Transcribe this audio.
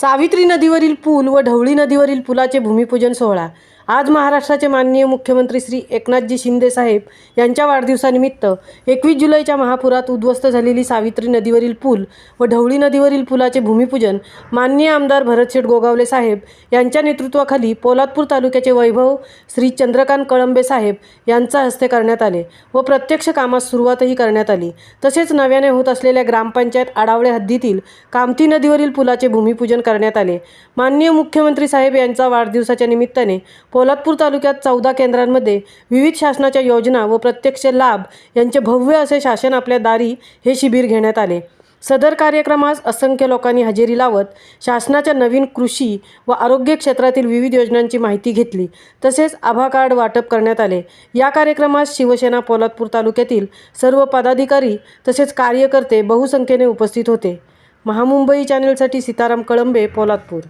सावित्री नदीवरील पूल व ढवळी नदीवरील पुलाचे भूमिपूजन सोहळा आज महाराष्ट्राचे माननीय मुख्यमंत्री श्री एकनाथजी शिंदे साहेब यांच्या वाढदिवसानिमित्त 21 जुलैच्या महापुरात उद्ध्वस्त झालेली सावित्री नदीवरील पूल व ढवळी नदीवरील पुलाचे भूमिपूजन माननीय आमदार भरतशेठ गोगावले साहेब यांच्या नेतृत्वाखाली पोलादपूर तालुक्याचे वैभव श्री चंद्रकांत कळंबे साहेब यांच्या हस्ते करण्यात आले व प्रत्यक्ष कामास सुरुवातही करण्यात आली। तसेच नव्याने होत असलेल्या ग्रामपंचायत आडावळे हद्दीतील कामती नदीवरील पुलाचे भूमिपूजन करण्यात आले। माननीय मुख्यमंत्री साहेब यांच्या वाढदिवसाच्या निमित्ताने पोलादपूर तालुक्यात 14 केंद्रांमध्ये विविध शासनाच्या योजना व प्रत्यक्ष लाभ यांचे भव्य असे शासन आपल्या दारी हे शिबिर घेण्यात आले। सदर कार्यक्रमास असंख्य लोकांनी हजेरी लावत शासनाच्या नवीन कृषी व आरोग्य क्षेत्रातील विविध योजनांची माहिती घेतली। तसेच आभा कार्ड वाटप करण्यात आले। या कार्यक्रमास शिवसेना पोलादपूर तालुक्यातील सर्व पदाधिकारी तसेच कार्यकर्ते बहुसंख्येने उपस्थित होते। महामुंबई चॅनलसाठी सीताराम कळंबे, पोलादपूर।